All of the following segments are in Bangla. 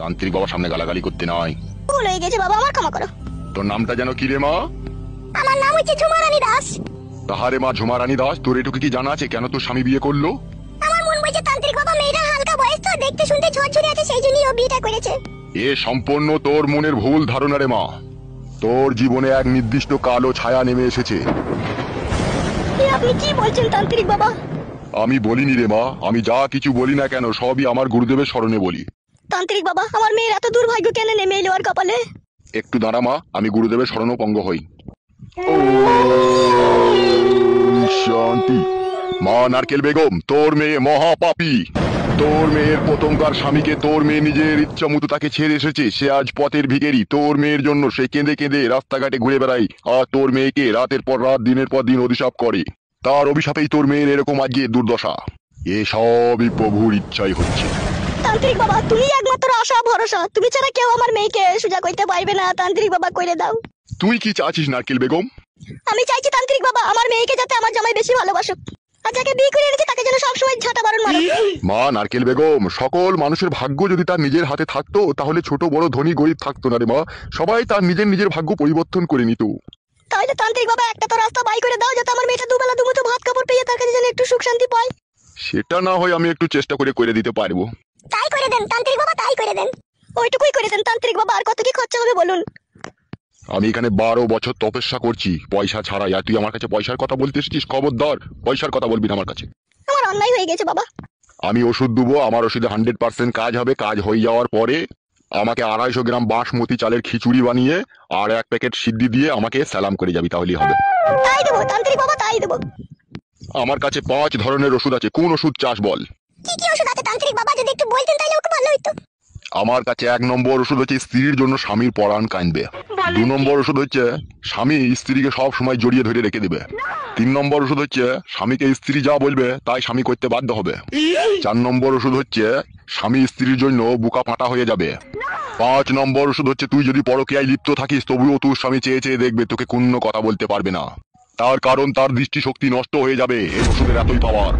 তান্ত্রিক বাবার সামনে গালাগালি করতে নাই। ভুল হয়ে গেছে বাবা, আমার ক্ষমা করো। তোর নামটা যেন কি রে মা? আমার নাম হচ্ছে ঝুমারানী দাস। তাহারে মা ঝুমারানী দাস, তোর এটুকু কি জানা আছে কেন তোর স্বামী বিয়ে করলো? আমার মন বলছে তান্ত্রিক বাবা মেয়েটা হালকা বয়স তো, দেখতে শুনতে ঝরঝরে আছে, সেই জন্যই ও বিয়েটা করেছে। এ সম্পূর্ণ তোর মনের ভুল ধারণা রে মা। তোর জীবনে এক নির্দিষ্ট কালো ছায়া নেমে এসেছে। আপনি কি বলছেন তান্ত্রিক বাবা? আমি বলিনি রে মা, আমি যা কিছু বলি না কেন সবই আমার গুরুদেবের স্মরণে বলি। তান্ত্রিক বাবা, আমার মেয়ের এত দুর্ভাগ্য কেন নেমে এলো আর কপালে? একটু দাঁড়া মা, আমি গুরুদেবের শরণাপন্ন হই। শান্তি। মা নারকেল বেগম, তোর মেয়ে মহাপাপী। তোর মেয়ের প্রথমকার স্বামীকে তোর মেয়ে নিজের ইচ্ছা মতো তাকে ছেড়ে এসেছে। সে আজ পথের ভিখারি। তোর মেয়ের জন্য সে কেঁদে কেঁদে রাস্তাঘাটে ঘুরে বেড়ায়, আর তোর মেয়েকে রাতের পর রাত দিনের পর দিন অভিশাপ করে। তার অভিশাপেই তোর মেয়ের এরকম আজকে দুর্দশা। এসবই প্রভুর ইচ্ছাই হচ্ছে। তান্ত্রিক বাবা, তুমি একমাত্র আশা ভরসা, তুমি ছাড়া কেউ আমার মেয়েকে সুজা করতে পারবে না। তান্ত্রিক বাবা কইরে দাও। তুই কি চাচ্ছিস নারকেল বেগম? আমি চাইছি তান্ত্রিক বাবা আমার মেয়েকে যাতে আমার জামাই বেশি ভালোবাসুক, আর যাকে বিয়ে করে এনেছে তাকে যেন সবসময় ঝাঁটা বারণ মারুক। মা নারকেল বেগম, সকল মানুষের ভাগ্য যদি তার নিজের হাতে থাকতো তাহলে ছোট বড় ধনী গরিব থাকতো না রে মা। সবাই তার নিজের নিজের ভাগ্য পরিবর্তন করে নিত। তাহলে তান্ত্রিক বাবা একটা তো রাস্তা বাই করে দাও, যাতে আমার মেয়েটা দুবেলা দুমুঠো ভাত কাপড় পেয়ে তার কাছে যেন একটু সুখ শান্তি পায়। সেটা না হয় আমি একটু চেষ্টা করে দিতে পারবো। তাই করে দেন তান্ত্রিক বাবা, তাই করে দেন। ওইটুকুই করে দেন তান্ত্রিক বাবা, আর কত কি খরচা হবে বলুন? আমি এখানে 12 বছর তপস্যা করছি পয়সা ছাড়াই, আর তুই আমার কাছে পয়সার কথা বলতে এসেছিস? খবরদার, পয়সার কথা বলবি না আমার কাছে। আমার অন্যায় হয়ে গেছে বাবা। আমি ওষুধ দেবো, আমার ওষুধে 100% কাজ হবে। কাজ হয়ে যাওয়ার পরে আমাকে 250 গ্রাম বাসমতি চালের খিচুড়ি বানিয়ে আর 1 প্যাকেট সিদ্ধি দিয়ে আমাকে সালাম করে যাবি, তাহলেই হবে। তাই দেবো তান্ত্রিক বাবা, তাই দেবো। আমার কাছে 5 ধরনের ওষুধ আছে, কোন ওষুধ চাস বল? কি কি ওষুধ আছে তান্ত্রিক বাবা, যদি একটু বলতেন তাহলে ওকে ভালো হইতো। আমার কাছে 1 নম্বর ওষুধ হচ্ছে স্ত্রীর জন্য স্বামীর পরাণ কাঁদবে। 2 নম্বর ওষুধ হচ্ছে স্বামী স্ত্রীকে সব সময় জড়িয়ে ধরে রেখে দেবে। 3 নম্বর ওষুধ হচ্ছে স্বামীকে স্ত্রী যা বলবে তাই স্বামী করতে বাধ্য হবে। 4 নম্বর ওষুধ হচ্ছে স্বামী স্ত্রীর জন্য বুকা ফাটা হয়ে যাবে। 5 নম্বর ওষুধ হচ্ছে তুই যদি পরকীয়ায় লিপ্ত থাকিস তবুও তোর স্বামী চেয়ে চেয়ে দেখবে, তোকে কোনো কথা বলতে পারবে না। তার কারণ তার দৃষ্টিশক্তি নষ্ট হয়ে যাবে। এই ওষুধের এতই পাওয়ার।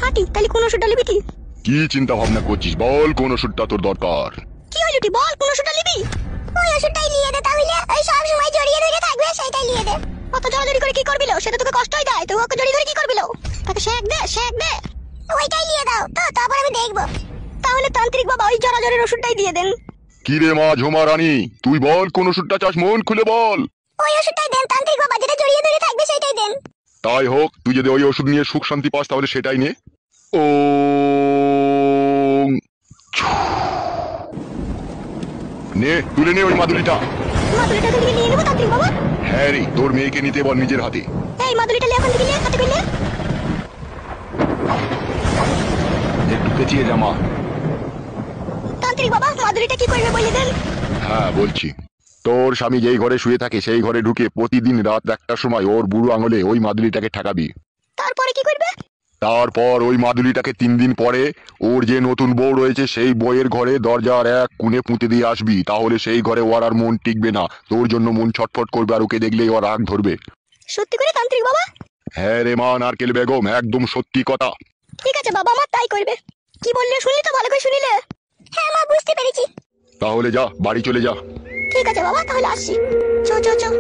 হাঁটি, তাহলে কোন ওষুধটা নিবি তুই? কি চিন্তা ভাবনা করছিস বল, কোন ওষুধটা তোর দরকার? কি হলো তুই বল, কোন ওষুধটা নিবি? ওই ওষুধটাই নিয়ে দে তাহলে, ওই সব সময় জড়িয়ে ধরে থাকবে সেইটাই নিয়ে দে। অত জড়াজড়ি করে কি করবি লো? সেটা তোকে কষ্টই দেয়, তুই ওকে জড়িয়ে ধরে কি করবি লো? তাকে শেক দে, শেক দে। ওইটাই নিয়ে দাও তো, তারপর আমি দেখবো। তাহলে তান্ত্রিক বাবা ওই জড়াজড়ির ওষুধটাই দিয়ে দেন। কি রে মা ঝুমা রানী, তুই বল কোন ওষুধটা চাস, মন খুলে বল। ওই ওষুধটাই দেন তান্ত্রিক বাবা, যেটা জড়িয়ে ধরে থাকবে সেইটাই দেন। তাই হোক, তুই যদি ওই ওষুধ নিয়ে সুখ শান্তি পাস তাহলে সেটাই নে। ও নে, তুলে নে ওই মাদুলিটা। মাদুলিটা থেকে নিয়ে নেবো তান্ত্রিক বাবা? হ্যাঁ রে, তোর মেয়েকে নিতে বল নিজের হাতে। এই মাদুলিটা এখন থেকে নিয়ে হাতে করলে। একটু পেঁচিয়ে জামা। তান্ত্রিক বাবা মাদুলিটা কি করবে বলে দেন। হ্যাঁ বলছি, তোর স্বামী যেই ঘরে শুয়ে থাকে সেই ঘরে ঢুকে প্রতিদিন রাত 1টার সময় ওর বুড়ো আঙুলে ওই মাদুলিটাকে ঠেকাবি। তারপরে কি করবে? তারপর ওই মাদুলিটাকে 3 দিন পরে ওর যে নতুন বউ রয়েছে সেই বউয়ের ঘরে দরজার এক কোণে পুঁতে দিয়ে আসবি। তাহলে সেই ঘরে ওর আর মন টিকবে না, তোর জন্য মন ছটফট করবে, আর ওকে দেখলেই ওর রাগ ধরবে। সত্যি করে তান্ত্রিক বাবা? হ্যাঁ রে মা নারকেল বেগম, একদম সত্যি কথা। ঠিক আছে বাবা, আমার তাই করবে। কি বললে শুনলি তো, ভালো করে শুনিলে? হ্যাঁ মা, বুঝতে পেরেছি। তাহলে যা, বাড়ি চলে যা। ঠিক আছে বাবা, তাহলে আসছি। চো চো চো।